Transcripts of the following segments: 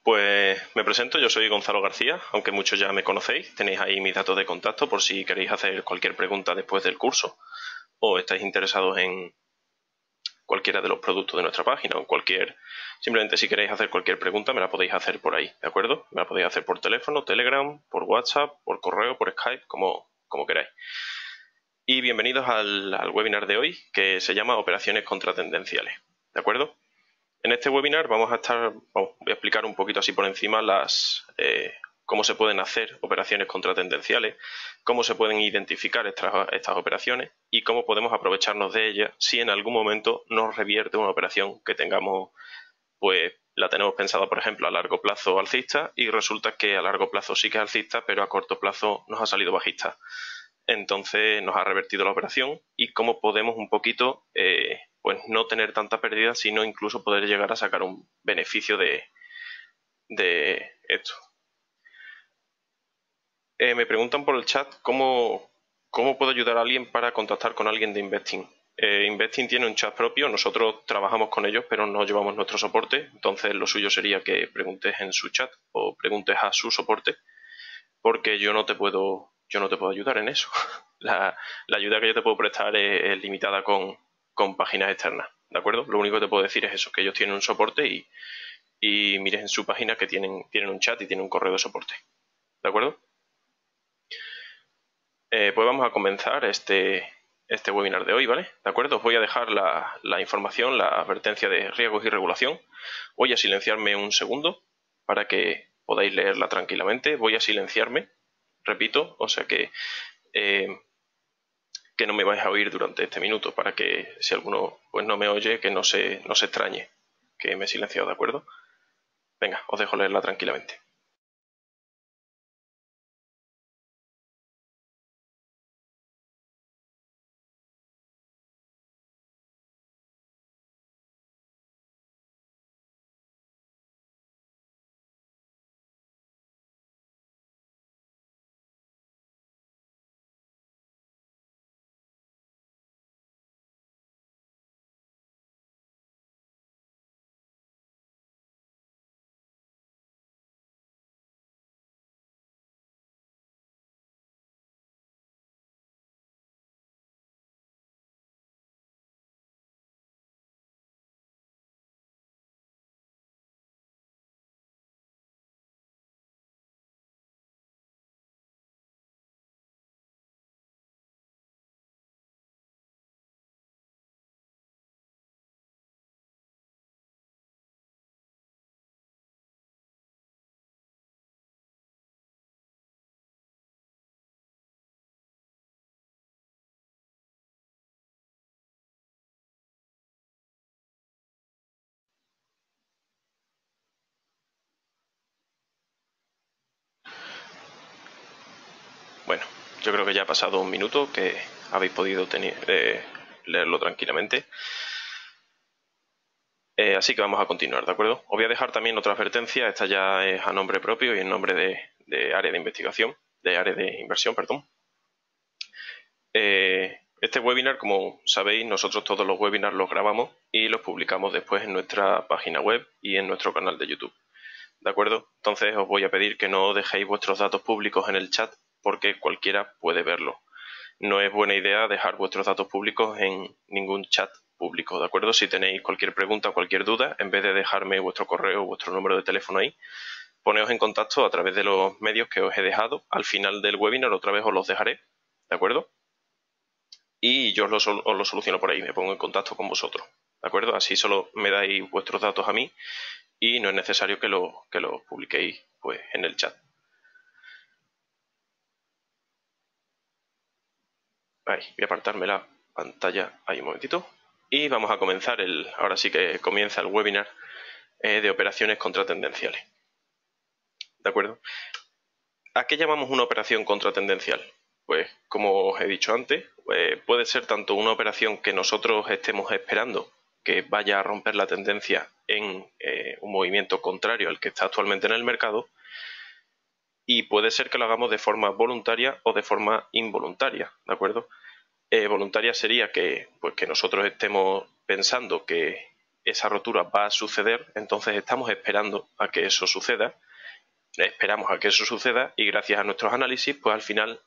Pues me presento, yo soy Gonzalo García, aunque muchos ya me conocéis, tenéis ahí mis datos de contacto por si queréis hacer cualquier pregunta después del curso o estáis interesados en cualquiera de los productos de nuestra página o simplemente si queréis hacer cualquier pregunta me la podéis hacer por ahí, ¿de acuerdo? Me la podéis hacer por teléfono, Telegram, por WhatsApp, por correo, por Skype, como queráis. Y bienvenidos al webinar de hoy que se llama Operaciones contratendenciales, ¿de acuerdo? En este webinar voy a explicar un poquito así por encima cómo se pueden hacer operaciones contratendenciales, cómo se pueden identificar estas operaciones y cómo podemos aprovecharnos de ellas si en algún momento nos revierte una operación que tengamos, pues la tenemos pensada, por ejemplo, a largo plazo alcista y resulta que a largo plazo sí que es alcista, pero a corto plazo nos ha salido bajista. Entonces nos ha revertido la operación y cómo podemos un poquito pues no tener tanta pérdida, sino incluso poder llegar a sacar un beneficio de esto. Me preguntan por el chat cómo puedo ayudar a alguien para contactar con alguien de Investing. Investing tiene un chat propio, nosotros trabajamos con ellos, pero no llevamos nuestro soporte, entonces lo suyo sería que preguntes en su chat o preguntes a su soporte, porque yo no te puedo ayudar en eso. La ayuda que yo te puedo prestar es limitada con páginas externas, ¿de acuerdo? Lo único que te puedo decir es eso, que ellos tienen un soporte y mires en su página que tienen un chat y tienen un correo de soporte, ¿de acuerdo? Pues vamos a comenzar este webinar de hoy, ¿vale? ¿De acuerdo? Os voy a dejar la información, la advertencia de riesgos y regulación. Voy a silenciarme un segundo para que podáis leerla tranquilamente. Voy a silenciarme, repito, o sea que no me vais a oír durante este minuto para que si alguno pues no me oye, que no se extrañe que me he silenciado, ¿de acuerdo? Venga, os dejo leerla tranquilamente. Bueno, yo creo que ya ha pasado un minuto, que habéis podido leerlo tranquilamente. Así que vamos a continuar, ¿de acuerdo? Os voy a dejar también otra advertencia, esta ya es a nombre propio y en nombre de área de investigación, de área de inversión, perdón. Este webinar, como sabéis, nosotros todos los webinars los grabamos y los publicamos después en nuestra página web y en nuestro canal de YouTube, ¿de acuerdo? Entonces os voy a pedir que no dejéis vuestros datos públicos en el chat porque cualquiera puede verlo. No es buena idea dejar vuestros datos públicos en ningún chat público, ¿de acuerdo? Si tenéis cualquier pregunta o cualquier duda, en vez de dejarme vuestro correo o vuestro número de teléfono ahí, poneos en contacto a través de los medios que os he dejado. Al final del webinar otra vez os los dejaré, ¿de acuerdo? Y yo os lo soluciono por ahí, me pongo en contacto con vosotros, ¿de acuerdo? Así solo me dais vuestros datos a mí y no es necesario que lo publiquéis pues, en el chat. Ahí, voy a apartarme la pantalla ahí un momentito. Y vamos a comenzar ahora sí que comienza el webinar de operaciones contratendenciales. ¿De acuerdo? ¿A qué llamamos una operación contratendencial? Pues, como os he dicho antes, puede ser tanto una operación que nosotros estemos esperando que vaya a romper la tendencia en un movimiento contrario al que está actualmente en el mercado, y puede ser que lo hagamos de forma voluntaria o de forma involuntaria, ¿de acuerdo? Voluntaria sería que nosotros estemos pensando que esa rotura va a suceder, entonces estamos esperando a que eso suceda, esperamos a que eso suceda y gracias a nuestros análisis, pues al final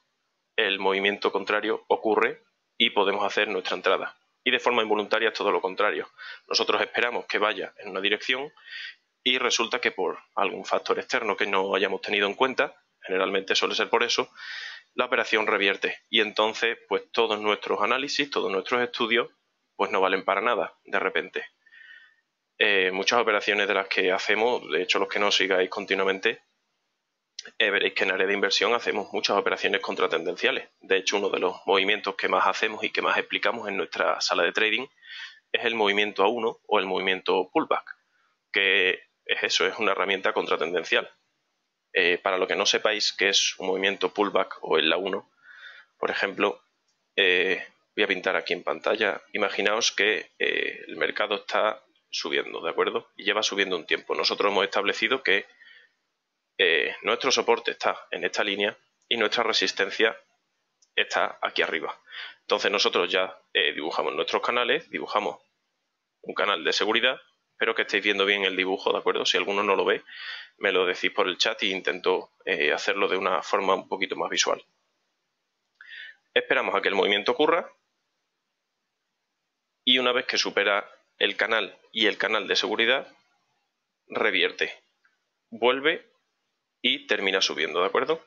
el movimiento contrario ocurre y podemos hacer nuestra entrada. Y de forma involuntaria es todo lo contrario. Nosotros esperamos que vaya en una dirección y resulta que por algún factor externo que no hayamos tenido en cuenta, generalmente suele ser por eso, la operación revierte y entonces pues todos nuestros análisis, todos nuestros estudios pues no valen para nada de repente. Muchas operaciones de las que hacemos, de hecho los que no sigáis continuamente, veréis que en área de inversión hacemos muchas operaciones contratendenciales. De hecho, uno de los movimientos que más hacemos y que más explicamos en nuestra sala de trading es el movimiento A1 o el movimiento pullback, que es eso, es una herramienta contratendencial. Para lo que no sepáis qué es un movimiento pullback o el A1, por ejemplo, voy a pintar aquí en pantalla. Imaginaos que el mercado está subiendo, ¿de acuerdo? Y lleva subiendo un tiempo. Nosotros hemos establecido que nuestro soporte está en esta línea y nuestra resistencia está aquí arriba. Entonces nosotros ya dibujamos nuestros canales, dibujamos un canal de seguridad. Espero que estéis viendo bien el dibujo, ¿de acuerdo? Si alguno no lo ve, me lo decís por el chat y intento hacerlo de una forma un poquito más visual. Esperamos a que el movimiento ocurra y una vez que supera el canal y el canal de seguridad, revierte, vuelve y termina subiendo, ¿de acuerdo?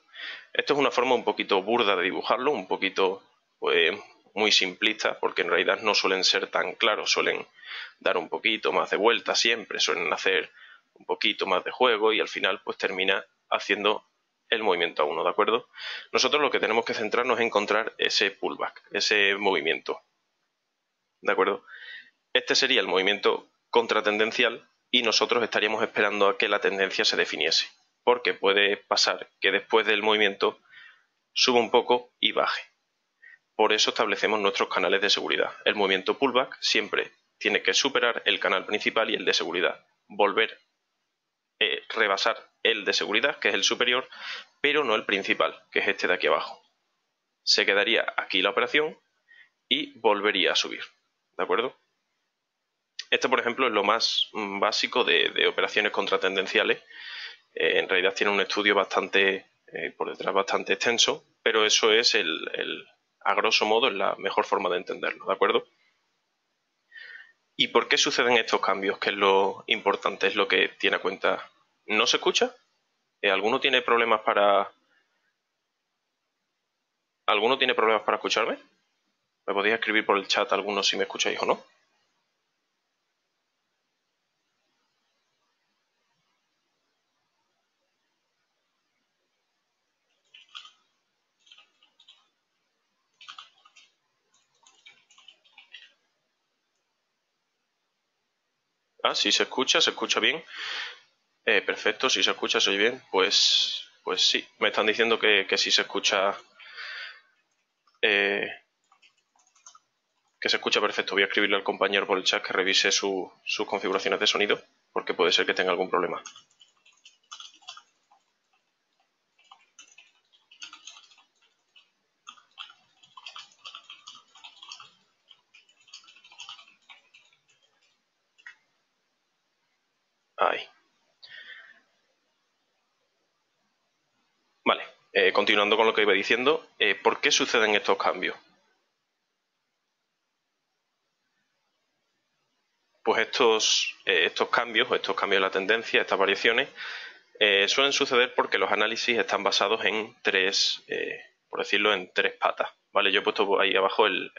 Esto es una forma un poquito burda de dibujarlo, un poquito pues, muy simplista, porque en realidad no suelen ser tan claros, suelen dar un poquito más de vuelta siempre, suelen hacer un poquito más de juego y al final pues termina haciendo el movimiento A1, ¿de acuerdo? Nosotros lo que tenemos que centrarnos es encontrar ese pullback, ese movimiento, ¿de acuerdo? Este sería el movimiento contratendencial y nosotros estaríamos esperando a que la tendencia se definiese, porque puede pasar que después del movimiento suba un poco y baje. Por eso establecemos nuestros canales de seguridad. El movimiento pullback siempre tiene que superar el canal principal y el de seguridad, volver rebasar el de seguridad, que es el superior, pero no el principal, que es este de aquí abajo. Se quedaría aquí la operación y volvería a subir, ¿de acuerdo? Esto, por ejemplo, es lo más básico de operaciones contratendenciales. En realidad tiene un estudio bastante, por detrás bastante extenso, pero eso es a grosso modo es la mejor forma de entenderlo, ¿de acuerdo? ¿Y por qué suceden estos cambios? Que es lo importante, es lo que tiene a cuenta. ¿No se escucha? ¿Alguno tiene problemas para escucharme? ¿Me podéis escribir por el chat algunos si me escucháis o no? Ah, sí se escucha bien. Perfecto, si se escucha, se oye bien. Pues sí, me están diciendo que sí se escucha. Que se escucha perfecto. Voy a escribirle al compañero por el chat que revise sus configuraciones de sonido, porque puede ser que tenga algún problema. Ahí. Vale, continuando con lo que iba diciendo, ¿por qué suceden estos cambios? Pues estos cambios de la tendencia, estas variaciones, suelen suceder porque los análisis están basados en tres, por decirlo, en tres patas. ¿Vale? Yo he puesto ahí abajo el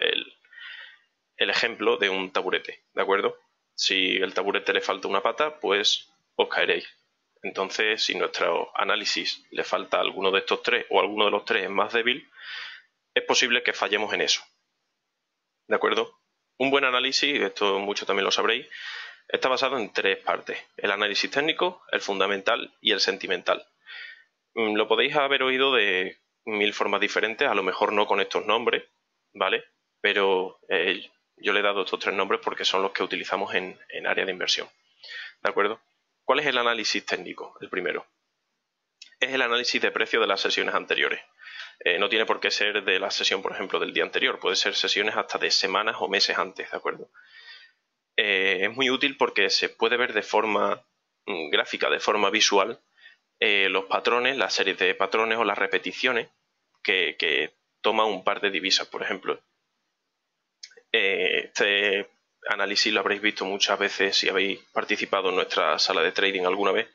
ejemplo de un taburete, ¿de acuerdo? Si el taburete le falta una pata, pues os caeréis. Entonces, si nuestro análisis le falta alguno de estos tres o alguno de los tres es más débil, es posible que fallemos en eso. ¿De acuerdo? Un buen análisis, esto mucho también lo sabréis, está basado en tres partes: el análisis técnico, el fundamental y el sentimental. Lo podéis haber oído de mil formas diferentes, a lo mejor no con estos nombres, ¿vale? Pero yo le he dado estos tres nombres porque son los que utilizamos en área de inversión, ¿de acuerdo? ¿Cuál es el análisis técnico? El primero es el análisis de precio de las sesiones anteriores. No tiene por qué ser de la sesión, por ejemplo, del día anterior, puede ser sesiones hasta de semanas o meses antes, ¿de acuerdo? es muy útil porque se puede ver de forma gráfica, de forma visual, los patrones, las series de patrones o las repeticiones que toma un par de divisas, por ejemplo. Este análisis lo habréis visto muchas veces si habéis participado en nuestra sala de trading alguna vez,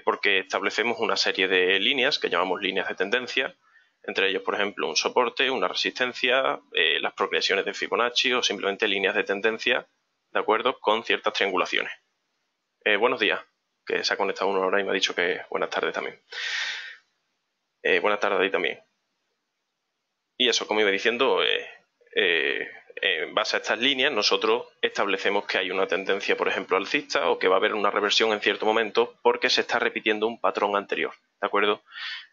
porque establecemos una serie de líneas que llamamos líneas de tendencia, entre ellos, por ejemplo, un soporte, una resistencia, las progresiones de Fibonacci o simplemente líneas de tendencia, ¿de acuerdo?, con ciertas triangulaciones. Buenos días, que se ha conectado uno ahora y me ha dicho que buenas tardes también. Buenas tardes a ti también. Y eso, como iba diciendo, en base a estas líneas nosotros establecemos que hay una tendencia, por ejemplo, alcista o que va a haber una reversión en cierto momento porque se está repitiendo un patrón anterior, ¿de acuerdo?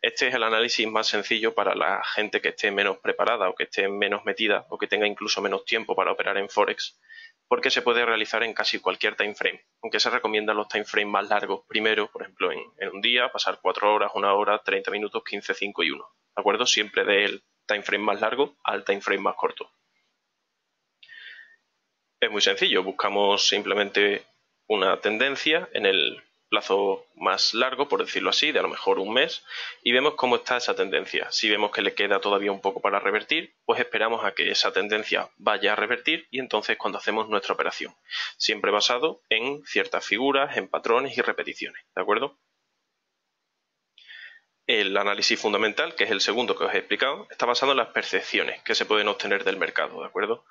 Este es el análisis más sencillo para la gente que esté menos preparada o que esté menos metida o que tenga incluso menos tiempo para operar en Forex, porque se puede realizar en casi cualquier time frame, aunque se recomiendan los time frames más largos primero, por ejemplo, en un día, pasar 4 horas, 1 hora, 30 minutos, 15, 5 y 1, ¿de acuerdo? Siempre del time frame más largo al time frame más corto. Es muy sencillo, buscamos simplemente una tendencia en el plazo más largo, por decirlo así, de a lo mejor un mes, y vemos cómo está esa tendencia. Si vemos que le queda todavía un poco para revertir, pues esperamos a que esa tendencia vaya a revertir y entonces cuando hacemos nuestra operación, siempre basado en ciertas figuras, en patrones y repeticiones, ¿de acuerdo? El análisis fundamental, que es el segundo que os he explicado, está basado en las percepciones que se pueden obtener del mercado, ¿de acuerdo?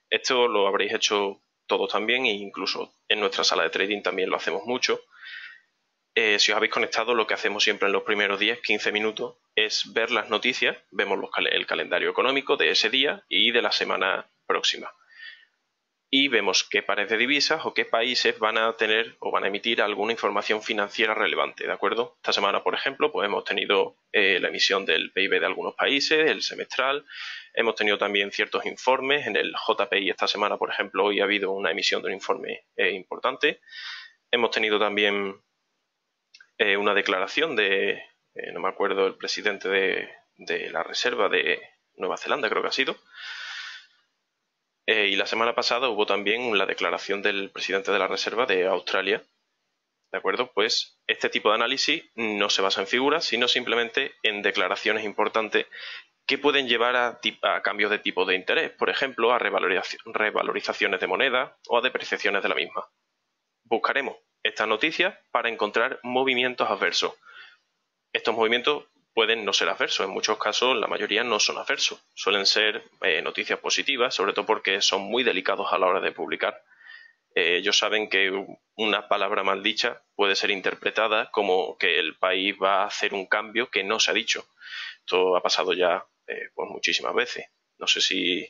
Esto lo habréis hecho todos también e incluso en nuestra sala de trading también lo hacemos mucho. Si os habéis conectado, lo que hacemos siempre en los primeros 10-15 minutos es ver las noticias, vemos el calendario económico de ese día y de la semana próxima. Y vemos qué pares de divisas o qué países van a tener o van a emitir alguna información financiera relevante, ¿de acuerdo? Esta semana, por ejemplo, pues hemos tenido la emisión del PIB de algunos países, el semestral, hemos tenido también ciertos informes, en el JPI esta semana, por ejemplo, hoy ha habido una emisión de un informe importante, hemos tenido también una declaración de, no me acuerdo, el presidente de la Reserva de Nueva Zelanda, creo que ha sido. Y la semana pasada hubo también la declaración del presidente de la Reserva de Australia. ¿De acuerdo? Pues este tipo de análisis no se basa en figuras, sino simplemente en declaraciones importantes que pueden llevar a cambios de tipo de interés, por ejemplo, a revalorizaciones de moneda o a depreciaciones de la misma. Buscaremos estas noticias para encontrar movimientos adversos. Estos movimientos pueden no ser adversos, en muchos casos la mayoría no son adversos, suelen ser noticias positivas, sobre todo porque son muy delicados a la hora de publicar. Ellos saben que una palabra mal dicha puede ser interpretada como que el país va a hacer un cambio que no se ha dicho. Esto ha pasado ya pues muchísimas veces. No sé si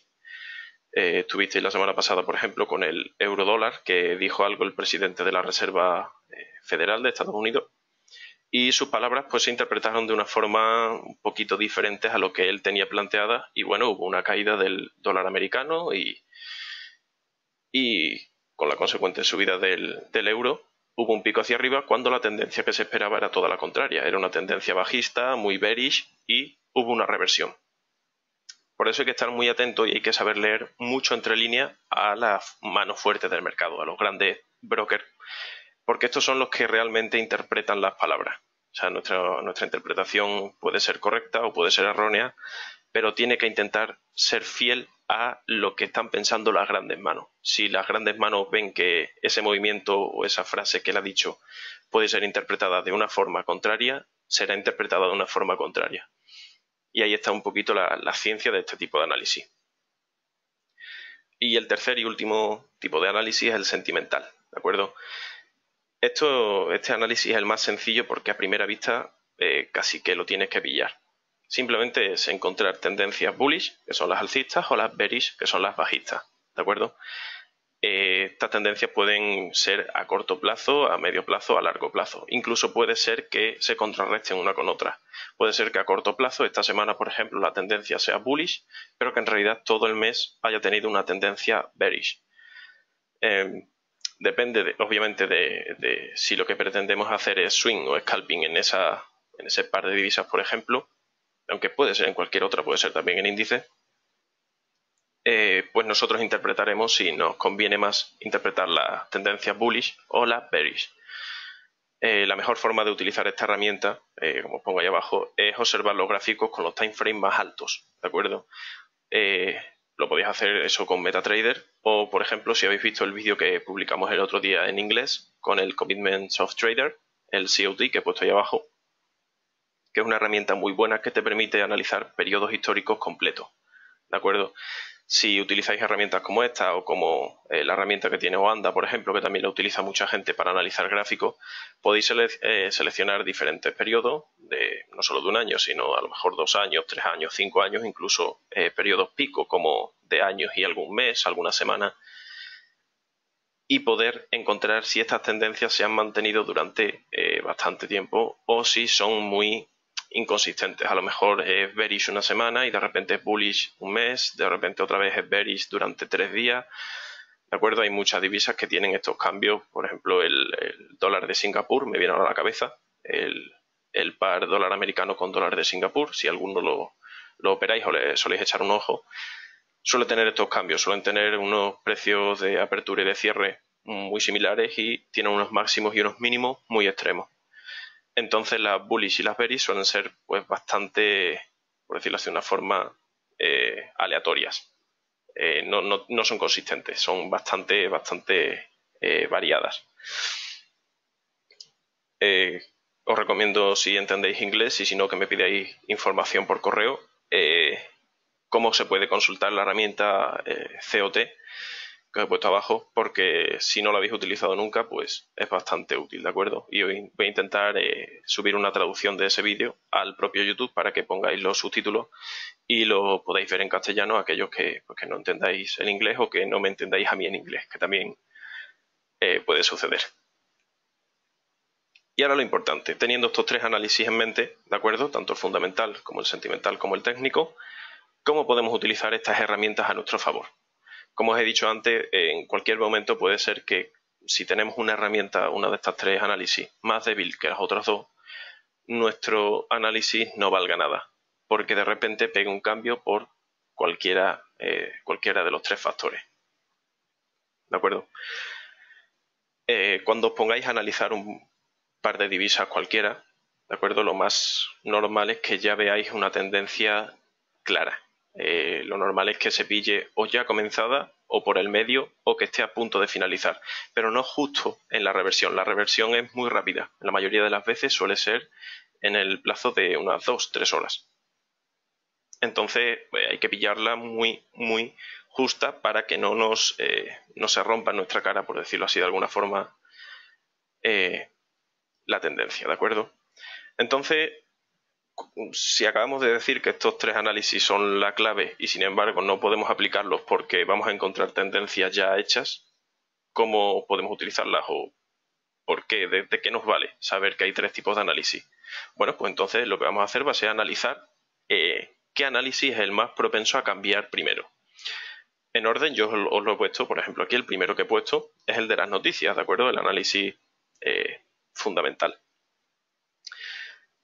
estuvisteis la semana pasada, por ejemplo, con el eurodólar, que dijo algo el presidente de la Reserva Federal de Estados Unidos, y sus palabras pues se interpretaron de una forma un poquito diferente a lo que él tenía planteada y bueno, hubo una caída del dólar americano y con la consecuente subida del euro hubo un pico hacia arriba cuando la tendencia que se esperaba era toda la contraria, era una tendencia bajista, muy bearish y hubo una reversión. Por eso hay que estar muy atento y hay que saber leer mucho entre líneas a las manos fuertes del mercado, a los grandes brokers, porque estos son los que realmente interpretan las palabras. O sea, nuestra interpretación puede ser correcta o puede ser errónea, pero tiene que intentar ser fiel a lo que están pensando las grandes manos. Si las grandes manos ven que ese movimiento o esa frase que él ha dicho puede ser interpretada de una forma contraria, será interpretada de una forma contraria. Y ahí está un poquito la ciencia de este tipo de análisis. Y el tercer y último tipo de análisis es el sentimental, ¿de acuerdo? Este análisis es el más sencillo porque a primera vista casi que lo tienes que pillar. Simplemente es encontrar tendencias bullish, que son las alcistas, o las bearish, que son las bajistas, ¿de acuerdo? Estas tendencias pueden ser a corto plazo, a medio plazo, a largo plazo. Incluso puede ser que se contrarresten una con otra. Puede ser que a corto plazo, esta semana, por ejemplo, la tendencia sea bullish, pero que en realidad todo el mes haya tenido una tendencia bearish. Depende, obviamente, de si lo que pretendemos hacer es swing o scalping en ese par de divisas, por ejemplo, aunque puede ser en cualquier otra, puede ser también en índice. pues nosotros interpretaremos si nos conviene más interpretar las tendencias bullish o las bearish. La mejor forma de utilizar esta herramienta, como pongo ahí abajo, es observar los gráficos con los time frames más altos, ¿de acuerdo? Lo podéis hacer eso con MetaTrader o, por ejemplo, si habéis visto el vídeo que publicamos el otro día en inglés con el Commitments of Trader, el COT que he puesto ahí abajo, que es una herramienta muy buena que te permite analizar periodos históricos completos, ¿de acuerdo? Si utilizáis herramientas como esta o como la herramienta que tiene Oanda, por ejemplo, que también la utiliza mucha gente para analizar gráficos, podéis seleccionar diferentes periodos, no solo de un año, sino a lo mejor 2 años, 3 años, 5 años, incluso periodos pico como de años y algún mes, alguna semana, y poder encontrar si estas tendencias se han mantenido durante bastante tiempo o si son muy inconsistentes. A lo mejor es bearish una semana y de repente es bullish un mes, de repente otra vez es bearish durante 3 días. ¿De acuerdo? Hay muchas divisas que tienen estos cambios. Por ejemplo, el dólar de Singapur me viene ahora a la cabeza. El par dólar americano con dólar de Singapur, si alguno lo operáis o le soléis echar un ojo, suele tener estos cambios. Suelen tener unos precios de apertura y de cierre muy similares y tienen unos máximos y unos mínimos muy extremos. Entonces las bullish y las bearish suelen ser pues bastante, por decirlo así de una forma, aleatorias. No son consistentes, son bastante variadas. Os recomiendo, si entendéis inglés y si no, que me pidáis información por correo, cómo se puede consultar la herramienta COT que os he puesto abajo, porque si no lo habéis utilizado nunca, pues es bastante útil, ¿de acuerdo? Y hoy voy a intentar subir una traducción de ese vídeo al propio YouTube para que pongáis los subtítulos y lo podáis ver en castellano aquellos que, pues, que no entendáis el inglés o que no me entendáis a mí en inglés, que también puede suceder. Y ahora lo importante, teniendo estos tres análisis en mente, ¿de acuerdo? Tanto el fundamental como el sentimental como el técnico, ¿cómo podemos utilizar estas herramientas a nuestro favor? Como os he dicho antes, en cualquier momento puede ser que si tenemos una herramienta, una de estas tres análisis, más débil que las otras dos, nuestro análisis no valga nada, porque de repente pegue un cambio por cualquiera de los tres factores. ¿De acuerdo? Cuando os pongáis a analizar un par de divisas cualquiera, ¿de acuerdo? Lo más normal es que ya veáis una tendencia clara. Lo normal es que se pille o ya comenzada o por el medio o que esté a punto de finalizar, pero no justo en la reversión. La reversión es muy rápida. La mayoría de las veces suele ser en el plazo de unas 2-3 horas. Entonces hay que pillarla muy justa para que no se rompa en nuestra cara, por decirlo así de alguna forma, la tendencia, ¿de acuerdo? Entonces, si acabamos de decir que estos tres análisis son la clave y sin embargo no podemos aplicarlos porque vamos a encontrar tendencias ya hechas, ¿cómo podemos utilizarlas o por qué? ¿De qué nos vale saber que hay tres tipos de análisis? Bueno, pues entonces lo que vamos a hacer va a ser analizar qué análisis es el más propenso a cambiar primero. En orden, yo os lo he puesto, por ejemplo, aquí el primero que he puesto es el de las noticias, ¿de acuerdo? El análisis fundamental.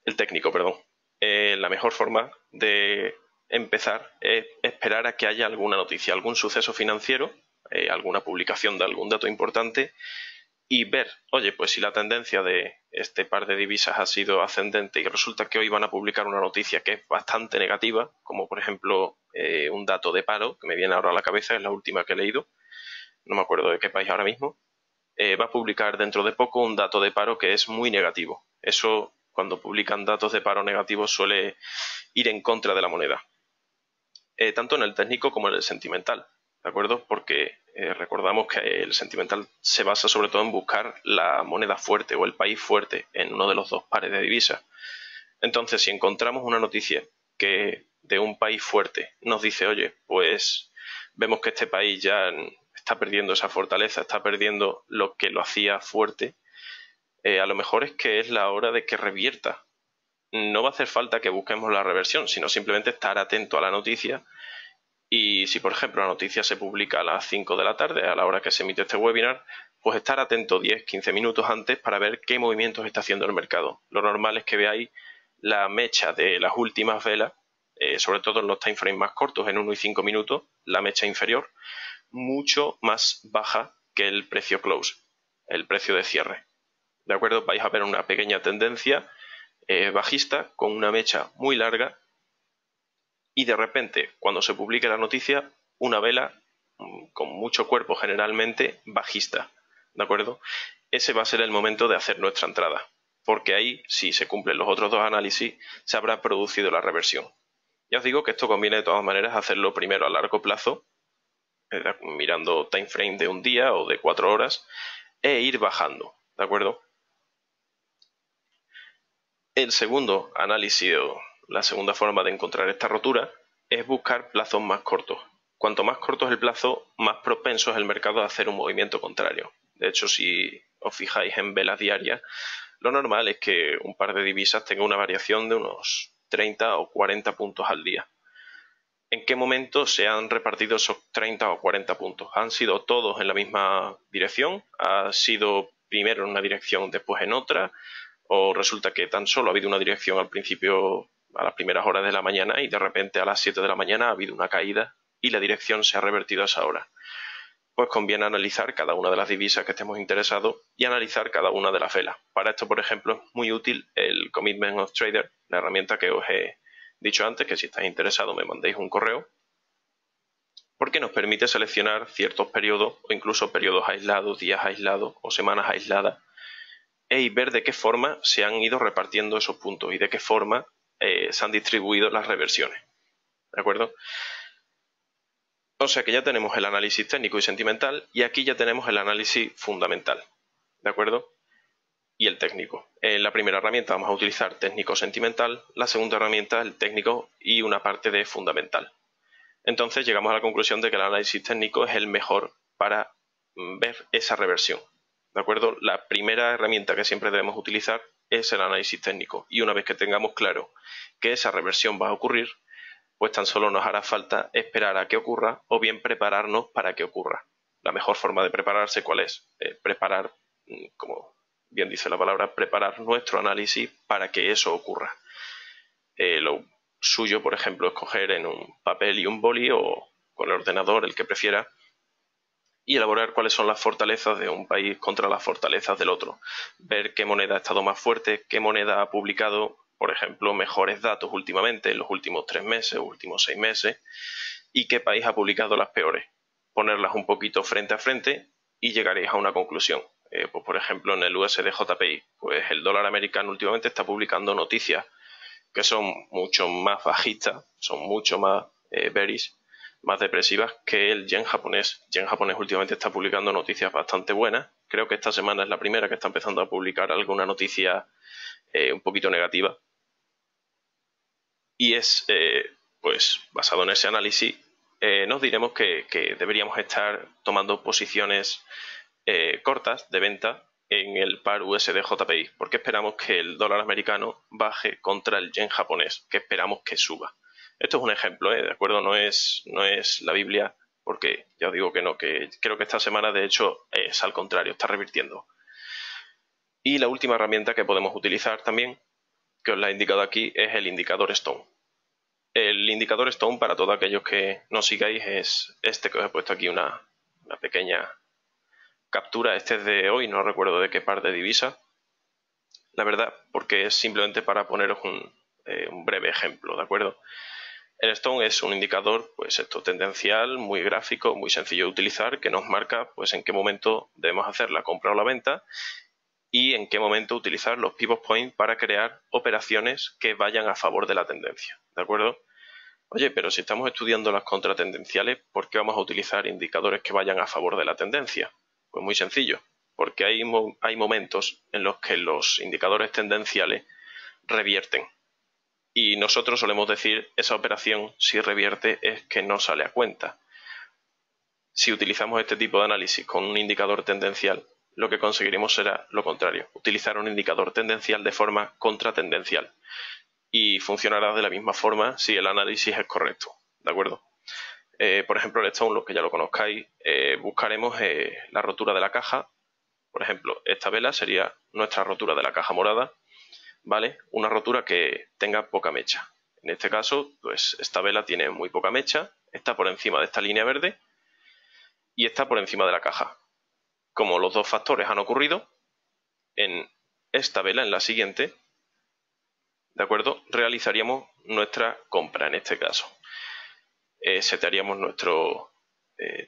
El técnico, perdón. La mejor forma de empezar es esperar a que haya alguna noticia, algún suceso financiero, alguna publicación de algún dato importante y ver, oye, pues si la tendencia de este par de divisas ha sido ascendente y resulta que hoy van a publicar una noticia que es bastante negativa, como por ejemplo un dato de paro, que me viene ahora a la cabeza, es la última que he leído, no me acuerdo de qué país ahora mismo, va a publicar dentro de poco un dato de paro que es muy negativo. Eso, cuando publican datos de paro negativos, suele ir en contra de la moneda, tanto en el técnico como en el sentimental, ¿de acuerdo? Porque recordamos que el sentimental se basa sobre todo en buscar la moneda fuerte o el país fuerte en uno de los dos pares de divisas. Entonces, si encontramos una noticia que de un país fuerte nos dice, oye, pues vemos que este país ya está perdiendo esa fortaleza, está perdiendo lo que lo hacía fuerte, a lo mejor es que es la hora de que revierta. No va a hacer falta que busquemos la reversión, sino simplemente estar atento a la noticia. Y si, por ejemplo, la noticia se publica a las 5 de la tarde, a la hora que se emite este webinar, pues estar atento 10-15 minutos antes para ver qué movimientos está haciendo el mercado. Lo normal es que veáis la mecha de las últimas velas sobre todo en los time frames más cortos, en 1 y 5 minutos, la mecha inferior, mucho más baja que el precio close, el precio de cierre. ¿De acuerdo? Vais a ver una pequeña tendencia bajista con una mecha muy larga y de repente, cuando se publique la noticia, una vela con mucho cuerpo generalmente bajista. ¿De acuerdo? Ese va a ser el momento de hacer nuestra entrada, porque ahí, si se cumplen los otros dos análisis, se habrá producido la reversión. Ya os digo que esto conviene de todas maneras hacerlo primero a largo plazo, mirando time frame de un día o de 4 horas, e ir bajando, ¿de acuerdo? El segundo análisis o la segunda forma de encontrar esta rotura es buscar plazos más cortos. Cuanto más corto es el plazo, más propenso es el mercado a hacer un movimiento contrario. De hecho, si os fijáis en velas diarias, lo normal es que un par de divisas tenga una variación de unos 30 o 40 puntos al día. ¿En qué momento se han repartido esos 30 o 40 puntos? ¿Han sido todos en la misma dirección? ¿Ha sido primero en una dirección, después en otra? ¿O resulta que tan solo ha habido una dirección al principio, a las primeras horas de la mañana, y de repente a las 7 de la mañana ha habido una caída y la dirección se ha revertido a esa hora? Pues conviene analizar cada una de las divisas que estemos interesados y analizar cada una de las velas. Para esto, por ejemplo, es muy útil el Commitment of Trader, la herramienta que os he dicho antes, que si estáis interesados me mandéis un correo, porque nos permite seleccionar ciertos periodos o incluso periodos aislados, días aislados o semanas aisladas, y ver de qué forma se han ido repartiendo esos puntos y de qué forma se han distribuido las reversiones. ¿De acuerdo? O sea que ya tenemos el análisis técnico y sentimental y aquí ya tenemos el análisis fundamental. ¿De acuerdo? Y el técnico. En la primera herramienta vamos a utilizar técnico sentimental, la segunda herramienta el técnico y una parte de fundamental. Entonces llegamos a la conclusión de que el análisis técnico es el mejor para ver esa reversión. ¿De acuerdo? La primera herramienta que siempre debemos utilizar es el análisis técnico y una vez que tengamos claro que esa reversión va a ocurrir, pues tan solo nos hará falta esperar a que ocurra o bien prepararnos para que ocurra. La mejor forma de prepararse, ¿cuál es? Preparar, como bien dice la palabra, preparar nuestro análisis para que eso ocurra. Lo suyo, por ejemplo, es coger en un papel y un boli o con el ordenador, el que prefiera, y elaborar cuáles son las fortalezas de un país contra las fortalezas del otro. Ver qué moneda ha estado más fuerte, qué moneda ha publicado, por ejemplo, mejores datos últimamente, en los últimos 3 meses o últimos 6 meses, y qué país ha publicado las peores. Ponerlas un poquito frente a frente y llegaréis a una conclusión. Pues por ejemplo, en el USD-JPY, pues el dólar americano últimamente está publicando noticias que son mucho más bajistas, son mucho más bearish, más depresivas que el yen japonés. Yen japonés últimamente está publicando noticias bastante buenas. Creo que esta semana es la primera que está empezando a publicar alguna noticia un poquito negativa. Y es, pues, basado en ese análisis, nos diremos que deberíamos estar tomando posiciones cortas de venta en el par USD-JPY, porque esperamos que el dólar americano baje contra el yen japonés, que esperamos que suba. Esto es un ejemplo, ¿de acuerdo? No es la Biblia, porque ya os digo que no, que creo que esta semana de hecho es al contrario, está revirtiendo. Y la última herramienta que podemos utilizar también, que os la he indicado aquí, es el indicador Stone. El indicador Stone, para todos aquellos que no sigáis, es este que os he puesto aquí, una pequeña captura. Este es de hoy, no recuerdo de qué par de divisa, la verdad, porque es simplemente para poneros un breve ejemplo, ¿de acuerdo? El Stone es un indicador, pues esto, tendencial, muy gráfico, muy sencillo de utilizar, que nos marca pues en qué momento debemos hacer la compra o la venta y en qué momento utilizar los pivot points para crear operaciones que vayan a favor de la tendencia, ¿de acuerdo? Oye, pero si estamos estudiando las contratendenciales, ¿por qué vamos a utilizar indicadores que vayan a favor de la tendencia? Pues muy sencillo, porque hay momentos en los que los indicadores tendenciales revierten. Y nosotros solemos decir, esa operación, si revierte, es que no sale a cuenta. Si utilizamos este tipo de análisis con un indicador tendencial, lo que conseguiremos será lo contrario, utilizar un indicador tendencial de forma contratendencial. Y funcionará de la misma forma si el análisis es correcto, ¿de acuerdo? Por ejemplo, el Stone, los que ya lo conozcáis, buscaremos la rotura de la caja. Por ejemplo, esta vela sería nuestra rotura de la caja morada, ¿vale? Una rotura que tenga poca mecha. En este caso, pues esta vela tiene muy poca mecha, está por encima de esta línea verde y está por encima de la caja. Como los dos factores han ocurrido, en esta vela, en la siguiente, ¿de acuerdo?, realizaríamos nuestra compra en este caso. Setearíamos nuestro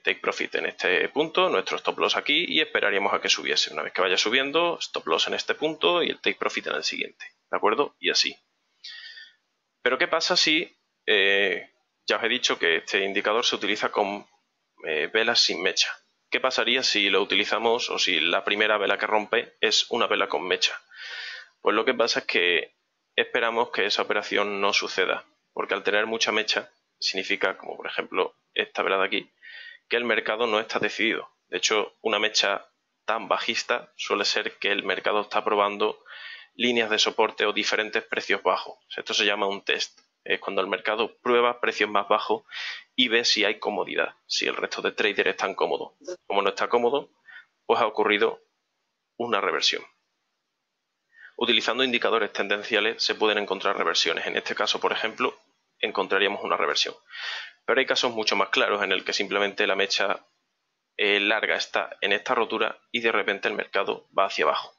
take profit en este punto, nuestro stop loss aquí y esperaríamos a que subiese. Una vez que vaya subiendo, stop loss en este punto y el take profit en el siguiente, ¿de acuerdo? Y así. Pero ¿qué pasa si, ya os he dicho que este indicador se utiliza con velas sin mecha? ¿Qué pasaría si lo utilizamos o si la primera vela que rompe es una vela con mecha? Pues lo que pasa es que esperamos que esa operación no suceda, porque al tener mucha mecha significa, como por ejemplo esta vela de aquí, que el mercado no está decidido. De hecho, una mecha tan bajista suele ser que el mercado está probando líneas de soporte o diferentes precios bajos. Esto se llama un test. Es cuando el mercado prueba precios más bajos y ve si hay comodidad, si el resto de traders están cómodos. Como no está cómodo, pues ha ocurrido una reversión. Utilizando indicadores tendenciales se pueden encontrar reversiones. En este caso, por ejemplo, encontraríamos una reversión. Pero hay casos mucho más claros en el que simplemente la mecha larga está en esta rotura y de repente el mercado va hacia abajo.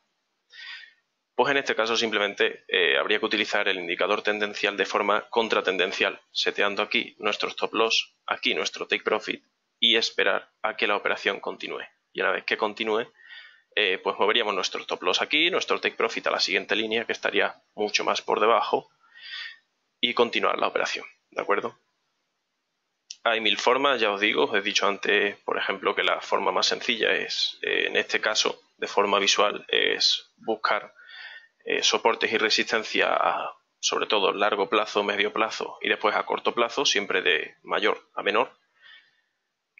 Pues en este caso simplemente habría que utilizar el indicador tendencial de forma contratendencial, seteando aquí nuestro stop loss, aquí nuestro take profit y esperar a que la operación continúe. Y una vez que continúe, pues moveríamos nuestro stop loss aquí, nuestro take profit a la siguiente línea que estaría mucho más por debajo y continuar la operación, ¿de acuerdo? Hay mil formas, ya os digo, os he dicho antes, por ejemplo, que la forma más sencilla es, en este caso, de forma visual, es buscar soportes y resistencia a, sobre todo, largo plazo, medio plazo y después a corto plazo, siempre de mayor a menor.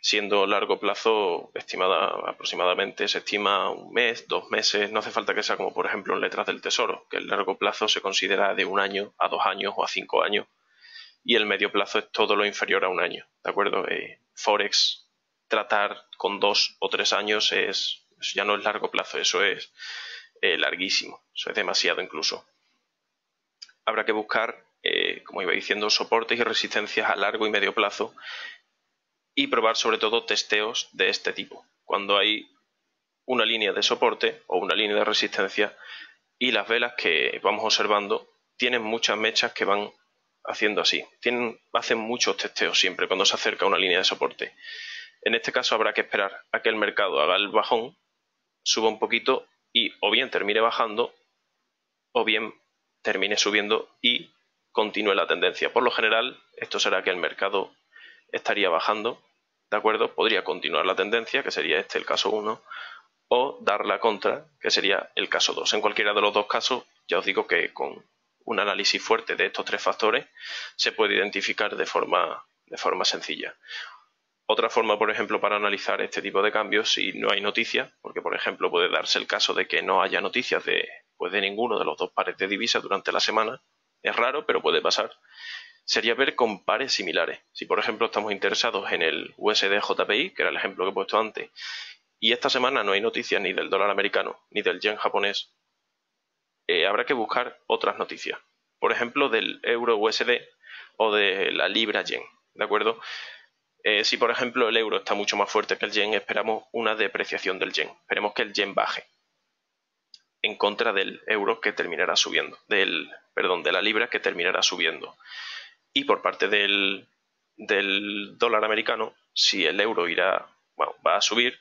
Siendo largo plazo, estimada aproximadamente, se estima un mes, 2 meses, no hace falta que sea como por ejemplo en letras del tesoro, que el largo plazo se considera de 1 año a 2 años o a 5 años y el medio plazo es todo lo inferior a 1 año, ¿de acuerdo? Forex, tratar con 2 o 3 años eso ya no es largo plazo, eso es larguísimo, eso es demasiado incluso. Habrá que buscar, como iba diciendo, soportes y resistencias a largo y medio plazo y probar sobre todo testeos de este tipo, cuando hay una línea de soporte o una línea de resistencia y las velas que vamos observando tienen muchas mechas que van haciendo así, hacen muchos testeos siempre cuando se acerca a una línea de soporte. En este caso habrá que esperar a que el mercado haga el bajón, suba un poquito y o bien termine bajando o bien termine subiendo y continúe la tendencia. Por lo general, esto será que el mercado estaría bajando, ¿de acuerdo? Podría continuar la tendencia, que sería este el caso 1, o dar la contra, que sería el caso 2. En cualquiera de los dos casos, ya os digo que con un análisis fuerte de estos tres factores se puede identificar de forma sencilla. Otra forma, por ejemplo, para analizar este tipo de cambios, si no hay noticias, porque por ejemplo puede darse el caso de que no haya noticias de ninguno de los dos pares de divisas durante la semana, es raro, pero puede pasar, sería ver con pares similares. Si por ejemplo estamos interesados en el USD JPY, que era el ejemplo que he puesto antes, y esta semana no hay noticias ni del dólar americano ni del yen japonés, habrá que buscar otras noticias. Por ejemplo, del euro USD o de la libra yen, ¿de acuerdo? Si por ejemplo el euro está mucho más fuerte que el yen, esperamos una depreciación del yen. Esperemos que el yen baje en contra del euro que terminará subiendo, de la libra que terminará subiendo. Y por parte del dólar americano, si el euro va a subir,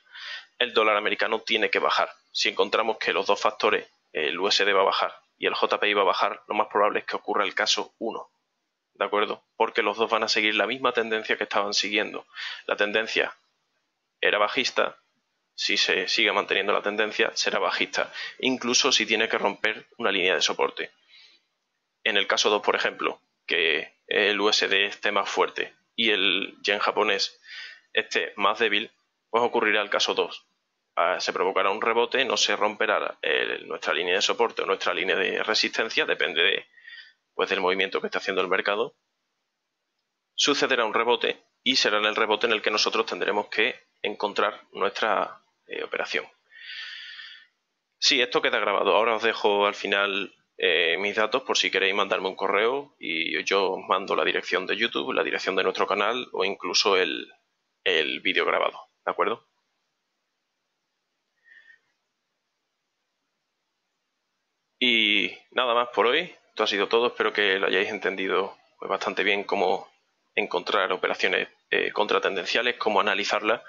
el dólar americano tiene que bajar. Si encontramos que los dos factores, el USD va a bajar y el JPY va a bajar, lo más probable es que ocurra el caso 1. ¿De acuerdo? Porque los dos van a seguir la misma tendencia que estaban siguiendo. La tendencia era bajista, si se sigue manteniendo la tendencia, será bajista, incluso si tiene que romper una línea de soporte. En el caso 2, por ejemplo, que el USD esté más fuerte y el yen japonés esté más débil, pues ocurrirá el caso 2. Se provocará un rebote, no se romperá nuestra línea de soporte o nuestra línea de resistencia, depende del movimiento que está haciendo el mercado. Sucederá un rebote y será en el rebote en el que nosotros tendremos que encontrar nuestra operación. Sí, esto queda grabado. Ahora os dejo al final mis datos por si queréis mandarme un correo y yo os mando la dirección de YouTube, la dirección de nuestro canal o incluso el vídeo grabado, ¿de acuerdo? Y nada más por hoy. Esto ha sido todo. Espero que lo hayáis entendido pues, bastante bien cómo encontrar operaciones contratendenciales, cómo analizarlas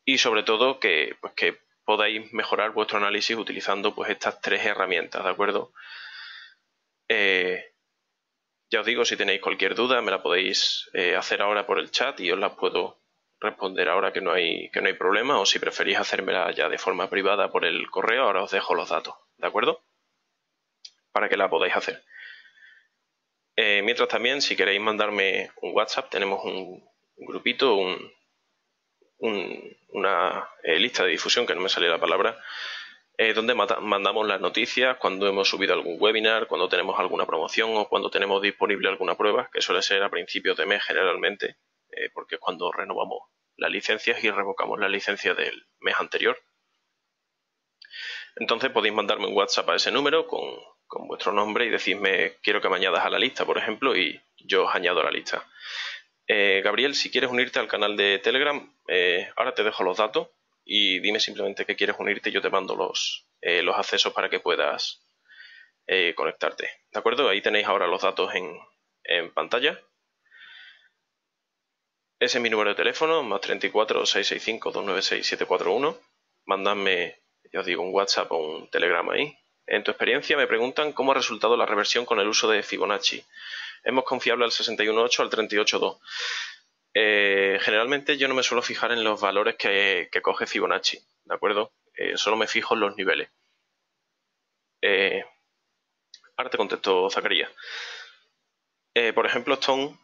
y sobre todo pues, que podáis mejorar vuestro análisis utilizando pues, estas tres herramientas, ¿de acuerdo? Ya os digo, si tenéis cualquier duda me la podéis hacer ahora por el chat y os la puedo responder ahora que no hay problema, o si preferís hacérmela ya de forma privada por el correo, ahora os dejo los datos, ¿de acuerdo? Para que la podáis hacer. Mientras también, si queréis mandarme un WhatsApp, tenemos un grupito, una lista de difusión, que no me sale la palabra, donde mandamos las noticias cuando hemos subido algún webinar, cuando tenemos alguna promoción o cuando tenemos disponible alguna prueba, que suele ser a principios de mes generalmente, porque es cuando renovamos las licencias y revocamos la licencia del mes anterior. Entonces podéis mandarme un WhatsApp a ese número con vuestro nombre y decirme quiero que me añadas a la lista, por ejemplo, y yo os añado a la lista. Gabriel, si quieres unirte al canal de Telegram, ahora te dejo los datos y dime simplemente que quieres unirte y yo te mando los accesos para que puedas conectarte. ¿De acuerdo? Ahí tenéis ahora los datos en pantalla. Ese es mi número de teléfono, más 34 665 296 741. Mandadme, ya os digo, un WhatsApp o un Telegram ahí. En tu experiencia me preguntan cómo ha resultado la reversión con el uso de Fibonacci. ¿Es más confiable al 61.8 o al 38.2? Generalmente yo no me suelo fijar en los valores que coge Fibonacci, ¿de acuerdo? Solo me fijo en los niveles. Ahora te contesto, Zacarías. Por ejemplo, Stone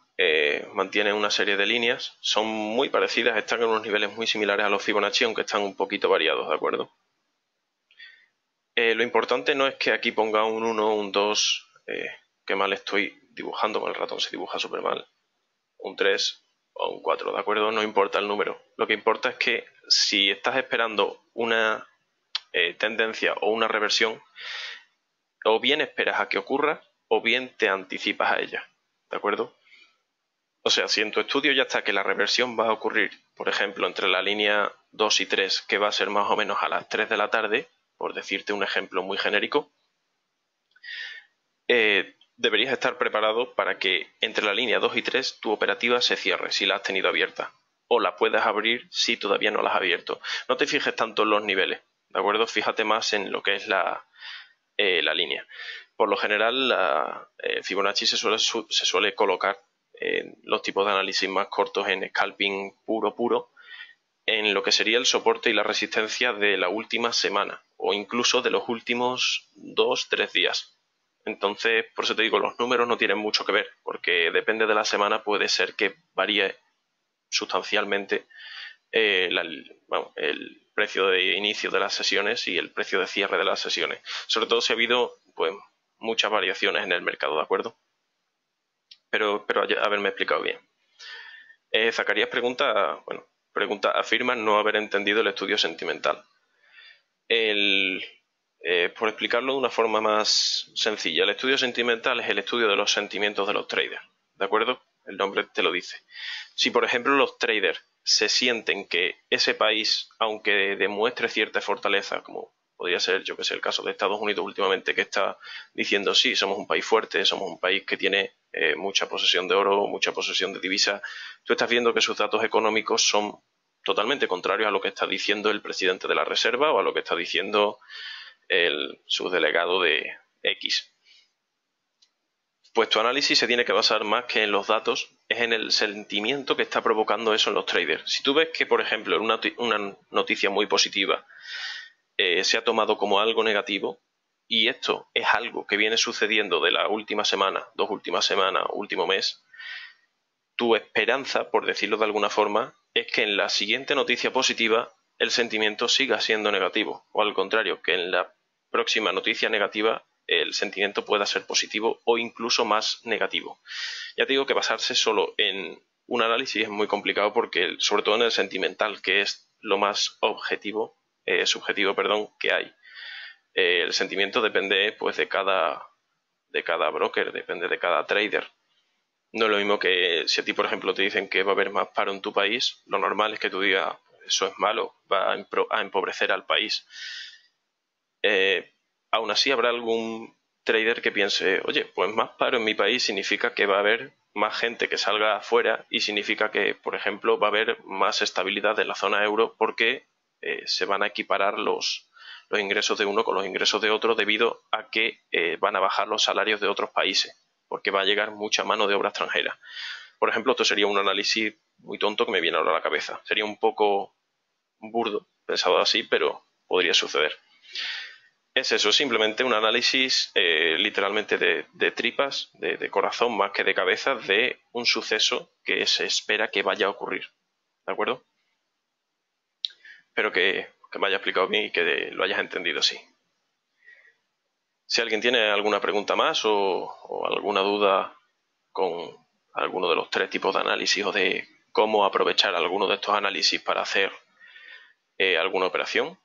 mantiene una serie de líneas, son muy parecidas, están en unos niveles muy similares a los Fibonacci, aunque están un poquito variados, ¿de acuerdo? Lo importante no es que aquí ponga un 1, un 2, que mal estoy dibujando, con el ratón se dibuja súper mal, un 3 o un 4, ¿de acuerdo? No importa el número. Lo que importa es que si estás esperando una tendencia o una reversión, o bien esperas a que ocurra o bien te anticipas a ella, ¿de acuerdo? O sea, si en tu estudio ya está que la reversión va a ocurrir, por ejemplo, entre la línea 2 y 3, que va a ser más o menos a las 3 de la tarde, por decirte un ejemplo muy genérico, deberías estar preparado para que entre la línea 2 y 3 tu operativa se cierre si la has tenido abierta, o la puedas abrir si todavía no la has abierto. No te fijes tanto en los niveles, ¿de acuerdo? Fíjate más en lo que es la línea. Por lo general, la Fibonacci se suele colocar en los tipos de análisis más cortos en scalping puro, en lo que sería el soporte y la resistencia de la última semana o incluso de los últimos 2-3 días. Entonces, por eso te digo, los números no tienen mucho que ver, porque depende de la semana, puede ser que varíe sustancialmente el precio de inicio de las sesiones y el precio de cierre de las sesiones. Sobre todo si ha habido pues, muchas variaciones en el mercado, ¿de acuerdo? Pero haberme explicado bien. Zacarías afirma no haber entendido el estudio sentimental. Por explicarlo de una forma más sencilla, el estudio sentimental es el estudio de los sentimientos de los traders, ¿de acuerdo? El nombre te lo dice. Si, por ejemplo, los traders se sienten que ese país, aunque demuestre cierta fortaleza, como podría ser, yo que sé, el caso de Estados Unidos últimamente, que está diciendo, sí, somos un país fuerte, somos un país que tiene mucha posesión de oro, mucha posesión de divisas, tú estás viendo que sus datos económicos son totalmente contrarios a lo que está diciendo el presidente de la Reserva o a lo que está diciendo el subdelegado de X. Pues tu análisis se tiene que basar más que en los datos, es en el sentimiento que está provocando eso en los traders. Si tú ves que, por ejemplo, en una noticia muy positiva se ha tomado como algo negativo y esto es algo que viene sucediendo de la última semana, 2 últimas semanas, último mes, tu esperanza, por decirlo de alguna forma, es que en la siguiente noticia positiva el sentimiento siga siendo negativo, o al contrario, que en la próxima noticia negativa el sentimiento pueda ser positivo o incluso más negativo. Ya te digo que basarse solo en un análisis es muy complicado porque, sobre todo en el sentimental, que es lo más subjetivo, que hay. El sentimiento depende pues de cada de cada broker, depende de cada trader. No es lo mismo que si a ti, por ejemplo, te dicen que va a haber más paro en tu país, lo normal es que tú digas, eso es malo, va a empobrecer al país. Aún así habrá algún trader que piense, oye, pues más paro en mi país significa que va a haber más gente que salga afuera y significa que, por ejemplo, va a haber más estabilidad en la zona euro porque se van a equiparar los ingresos de uno con los ingresos de otro debido a que van a bajar los salarios de otros países porque va a llegar mucha mano de obra extranjera. Por ejemplo, esto sería un análisis muy tonto que me viene ahora a la cabeza. Sería un poco burdo pensado así, pero podría suceder. Es eso, simplemente un análisis literalmente de tripas, de corazón más que de cabeza, de un suceso que se espera que vaya a ocurrir. ¿De acuerdo? Espero que me haya explicado bien y que lo hayas entendido así. Si alguien tiene alguna pregunta más o alguna duda con alguno de los tres tipos de análisis o de cómo aprovechar alguno de estos análisis para hacer alguna operación,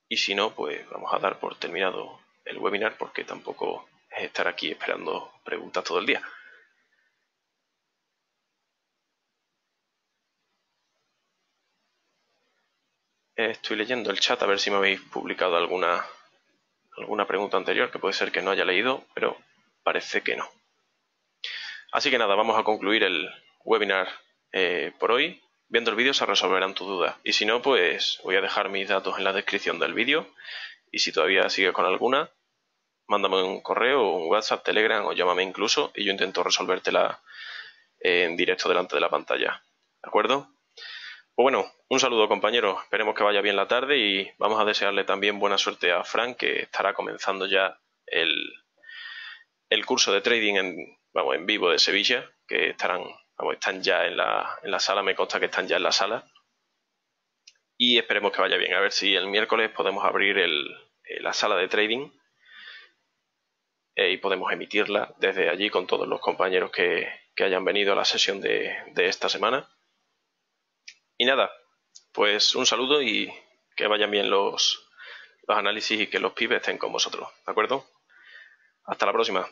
y si no, pues vamos a dar por terminado el webinar porque tampoco es estar aquí esperando preguntas todo el día. Estoy leyendo el chat a ver si me habéis publicado alguna pregunta anterior que puede ser que no haya leído, pero parece que no. Así que nada, vamos a concluir el webinar por hoy. Viendo el vídeo se resolverán tus dudas y si no, pues voy a dejar mis datos en la descripción del vídeo y si todavía sigues con alguna, mándame un correo, un WhatsApp, Telegram o llámame incluso y yo intento resolvértela en directo delante de la pantalla. ¿De acuerdo? Pues bueno, un saludo compañeros, esperemos que vaya bien la tarde y vamos a desearle también buena suerte a Frank que estará comenzando ya el curso de trading en vivo de Sevilla, que están ya en la sala, me consta que están ya en la sala y esperemos que vaya bien, a ver si el miércoles podemos abrir la sala de trading y podemos emitirla desde allí con todos los compañeros que hayan venido a la sesión de esta semana. Y nada, pues un saludo y que vayan bien los análisis y que los pibes estén con vosotros, ¿de acuerdo? Hasta la próxima.